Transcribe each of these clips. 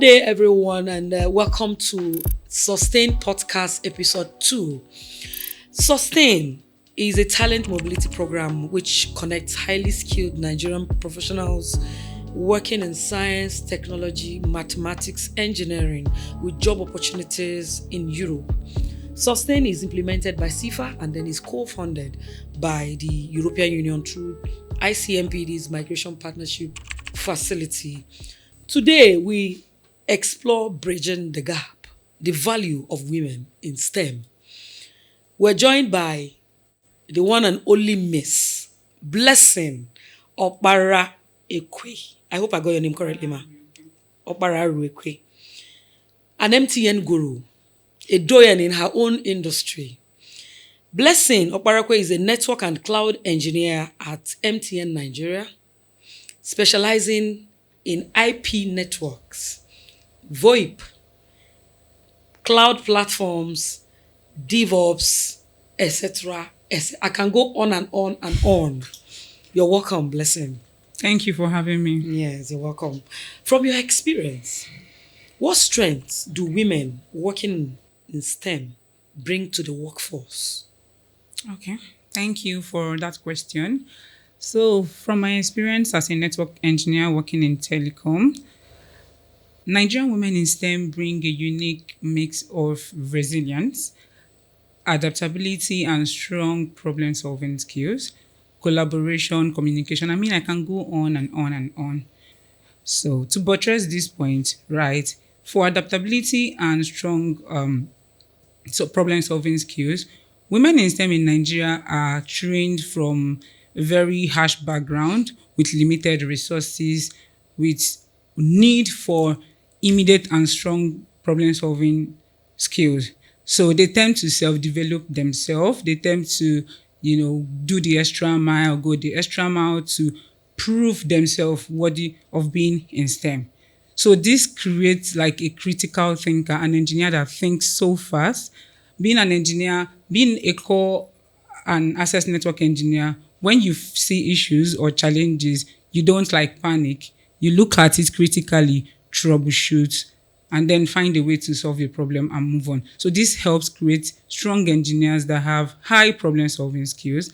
day, everyone, and welcome to Sustain Podcast Episode 2. Sustain is a talent mobility program which connects highly skilled Nigerian professionals working in science, technology, mathematics, engineering with job opportunities in Europe. Sustain is implemented by CIFA and then is co-funded by the European Union through ICMPD's Migration Partnership Facility. Today, we explore bridging the gap, the value of women in STEM. We're joined by the one and only Miss Blessing Okpararuekwe. I hope I got your name correctly, ma. Okpararuekwe. An MTN guru, a doyen in her own industry. Blessing Okpararuekwe is a network and cloud engineer at MTN Nigeria, specializing in IP networks, VoIP, cloud platforms, DevOps, etc. I can go on and on and on. You're welcome, Blessing. Thank you for having me. Yes, you're welcome. From your experience, what strengths do women working in STEM bring to the workforce? Okay, thank you for that question. So, from my experience as a network engineer working in telecom, Nigerian women in STEM bring a unique mix of resilience, adaptability, and strong problem-solving skills, collaboration, communication. I can go on and on and on. So, to buttress this point, right, for adaptability and strong problem-solving skills, women in STEM in Nigeria are trained from a very harsh background with limited resources, with need for immediate and strong problem-solving skills. So they tend to self-develop themselves. They tend to, do the extra mile, go the extra mile to prove themselves worthy of being in STEM. So this creates like a critical thinker, an engineer that thinks so fast. Being an engineer, being a core and access network engineer, when you see issues or challenges, you don't panic. You look at it critically, troubleshoot, and then find a way to solve your problem and move on. So this helps create strong engineers that have high problem-solving skills.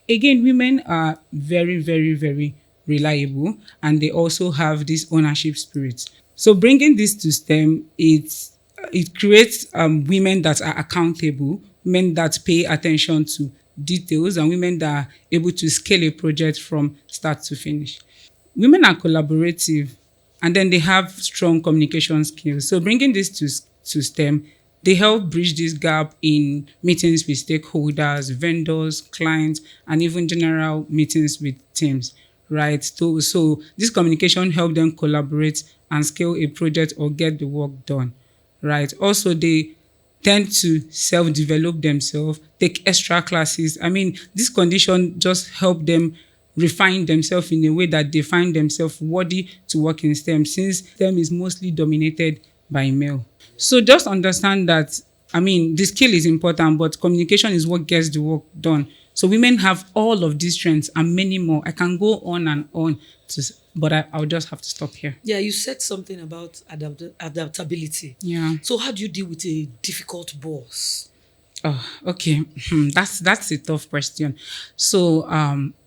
Again, women are very, very, very reliable, and they also have this ownership spirit. So bringing this to STEM, it creates women that are accountable, women that pay attention to details, and women that are able to scale a project from start to finish. Women are collaborative, and then they have strong communication skills. So bringing this to STEM, they help bridge this gap in meetings with stakeholders, vendors, clients, and even general meetings with teams, right? So this communication helps them collaborate and scale a project or get the work done, right? Also, they tend to self-develop themselves, take extra classes. This condition just help them refine themselves in a way that they find themselves worthy to work in STEM, since STEM is mostly dominated by male. So just understand that, the skill is important, but communication is what gets the work done. So women have all of these strengths and many more. I can go on and on, but I'll just have to stop here. Yeah, you said something about adaptability. Yeah. So how do you deal with a difficult boss? Oh, okay. That's a tough question. So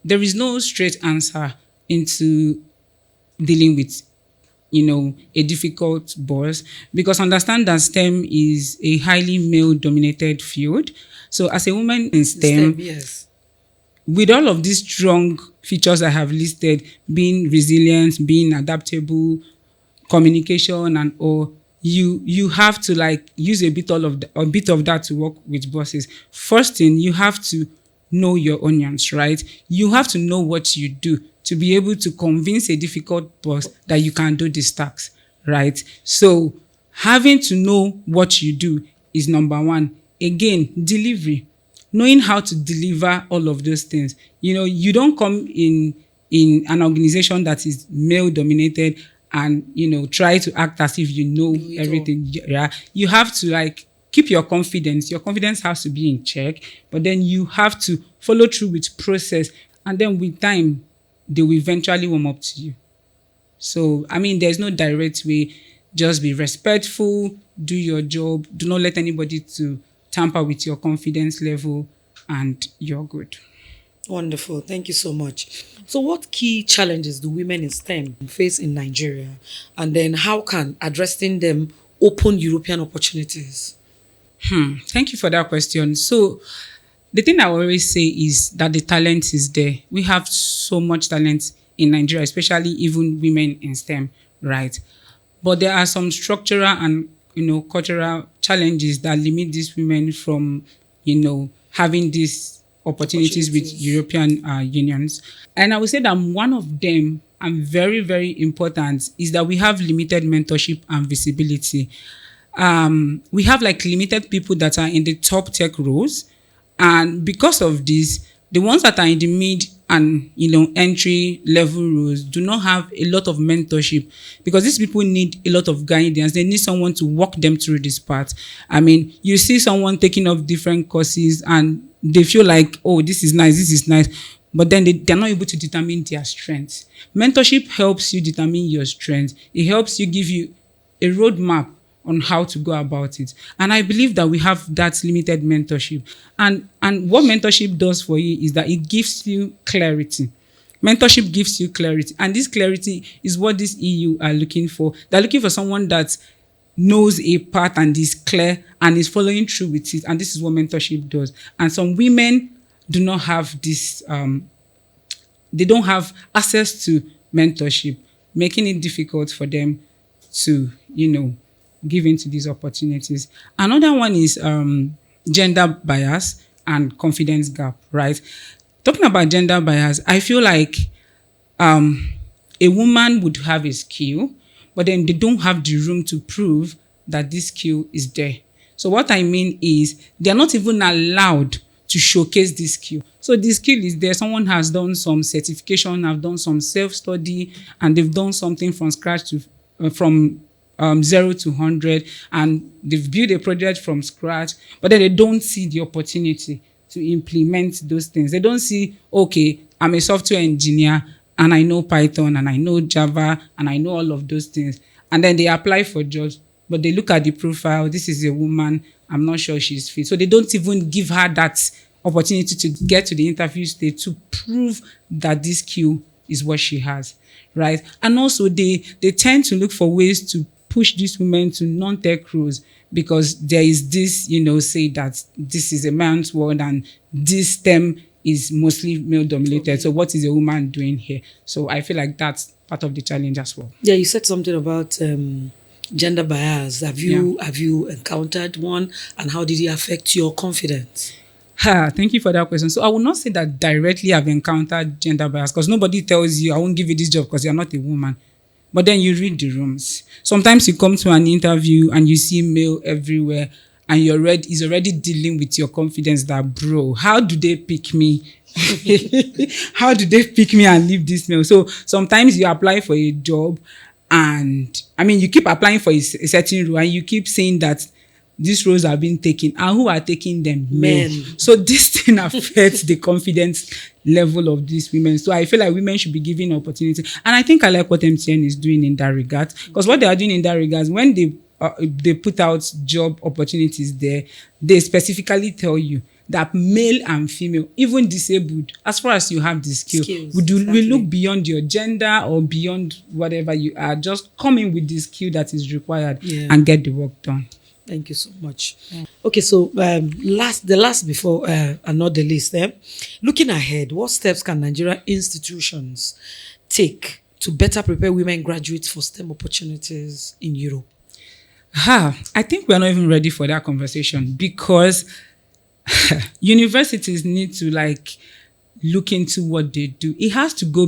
there is no straight answer into dealing with, a difficult boss, because understand that STEM is a highly male-dominated field. So as a woman in STEM, yes, with all of these strong features I have listed, being resilient, being adaptable, communication, and all, you have to use a bit of that to work with bosses. First thing, you have to know your onions, right? You have to know what you do to be able to convince a difficult boss that you can do these tasks, right? So having to know what you do is number one. Again, delivery, knowing how to deliver all of those things. You don't come in an organization that is male dominated and try to act as if you know everything. Yeah, you have to keep your confidence. Your confidence has to be in check, but then you have to follow through with process, and then with time they will eventually warm up to you. So there's no direct way Just be respectful, do your job, do not let anybody to tamper with your confidence level, and you're good. Wonderful. Thank you so much. So, what key challenges do women in STEM face in Nigeria? And then, how can addressing them open European opportunities? Thank you for that question. So, the thing I always say is that the talent is there. We have so much talent in Nigeria, especially even women in STEM, right? But there are some structural and cultural challenges that limit these women from having these opportunities with European unions. And I would say that one of them, and very, very important, is that we have limited mentorship and visibility. We have like limited people that are in the top tech roles. And because of this, the ones that are in the mid and entry level roles do not have a lot of mentorship, because these people need a lot of guidance. They need someone to walk them through this path. I mean, you see someone taking up different courses and they feel like, oh, this is nice, but then they're not able to determine their strengths. Mentorship helps you determine your strengths. It helps you, give you a roadmap on how to go about it. And I believe that we have that limited mentorship. And what mentorship does for you is that it gives you clarity. Mentorship gives you clarity. And this clarity is what this EU are looking for. They're looking for someone that knows a path and is clear and is following through with it. And this is what mentorship does. And some women do not have this, they don't have access to mentorship, making it difficult for them to, give into these opportunities. Another one is gender bias and confidence gap, right? Talking about gender bias, I feel like a woman would have a skill, but then they don't have the room to prove that this skill is there. So what I mean is they're not even allowed to showcase this skill. So the skill is there. Someone has done some certification, have done some self-study, and they've done something from scratch to from 0 to 100, and they've built a project from scratch, but then they don't see the opportunity to implement those things. They don't see, okay, I'm a software engineer and I know Python and I know Java and I know all of those things. And then they apply for jobs, but they look at the profile. This is a woman. I'm not sure she's fit. So they don't even give her that opportunity to get to the interview stage to prove that this skill is what she has, right? And also they tend to look for ways to push these women to non-tech roles, because there is this, say that this is a man's world and this STEM is mostly male-dominated. Okay. So what is a woman doing here? So I feel like that's part of the challenge as well. Yeah, you said something about gender bias. Have you encountered one, and how did it affect your confidence? Thank you for that question. So I will not say that directly I've encountered gender bias, because nobody tells you, I won't give you this job because you're not a woman. But then you read the rooms. Sometimes you come to an interview and you see male everywhere, and he's already dealing with your confidence that, bro, how do they pick me? How do they pick me and leave this male? So sometimes you apply for a job, and you keep applying for a certain role, and you keep saying that these roles are being taken, and who are taking them? Men. So this thing affects the confidence level of these women. So I feel like women should be given opportunity. And I think I like what MTN is doing in that regard, because what they are doing in that regard, when they put out job opportunities there, they specifically tell you that male and female, even disabled, as far as you have the skills, we look beyond your gender or beyond whatever you are. Just come in with the skill that is required and get the work done. Thank you so much. Okay, so the last before and not the least, looking ahead, what steps can Nigerian institutions take to better prepare women graduates for STEM opportunities in Europe? I think we're not even ready for that conversation, because universities need to look into what they do. It has to go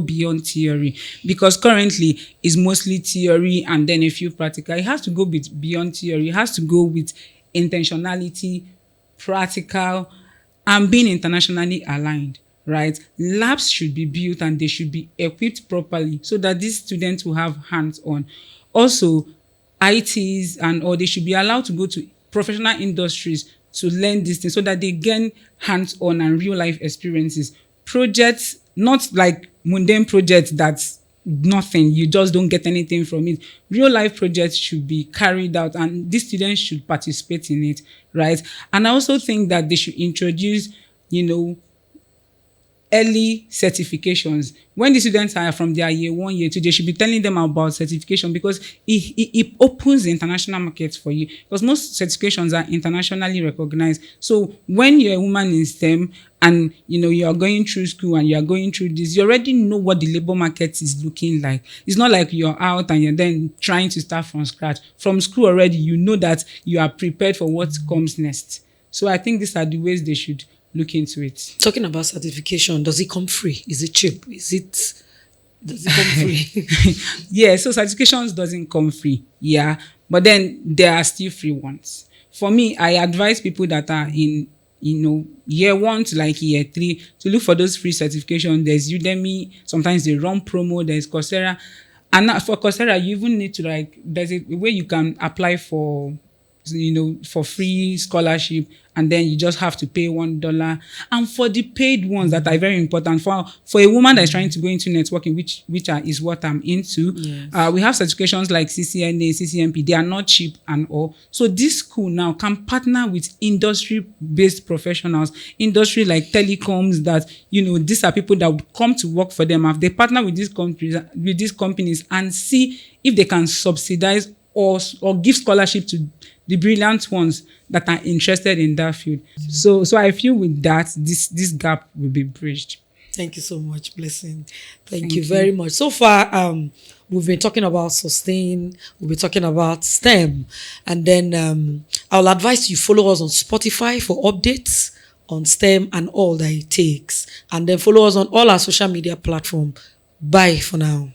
beyond theory, because currently it's mostly theory and then a few practical. It has to go beyond theory. It has to go with intentionality, practical, and being internationally aligned, right? Labs should be built and they should be equipped properly so that these students will have hands-on. Also, ITs or they should be allowed to go to professional industries to learn these things so that they gain hands-on and real-life experiences. Projects, not like mundane projects that nothing. You just don't get anything from it. Real life projects should be carried out, and these students should participate in it, right? And I also think that they should introduce, early certifications. When the students are from their year 1, year 2, they should be telling them about certification, because it opens the international market for you, because most certifications are internationally recognized. So when you're a woman in STEM and you are going through school and you are going through this, you already know what the labor market is looking like. It's not like you're out and you're then trying to start from scratch. From school already, you know that you are prepared for what comes next. So I think these are the ways they should look into it. Talking about certification, does it come free? Is it cheap? Does it come free? Yeah, so certifications doesn't come free. Yeah, but then there are still free ones. For me, I advise people that are in year 1 to like year 3 to look for those free certifications. There's Udemy, sometimes they run promo, there's Coursera. And now for Coursera, you even need to there's a way you can apply for free scholarship, and then you just have to pay $1. And for the paid ones that are very important for a woman that is trying to go into networking, which is what I'm into, yes. We have certifications like CCNA, CCNP. They are not cheap and all. So this school now can partner with industry-based professionals, industry like telecoms, that these are people that would come to work for them. They partner with these companies and see if they can subsidize or give scholarship to the brilliant ones that are interested in that field. So I feel with that, this gap will be bridged. Thank you so much, Blessing. Thank you very much. So far, we've been talking about Sustain, we've been talking about STEM, and then I'll advise you follow us on Spotify for updates on STEM and all that it takes, and then follow us on all our social media platforms. Bye for now.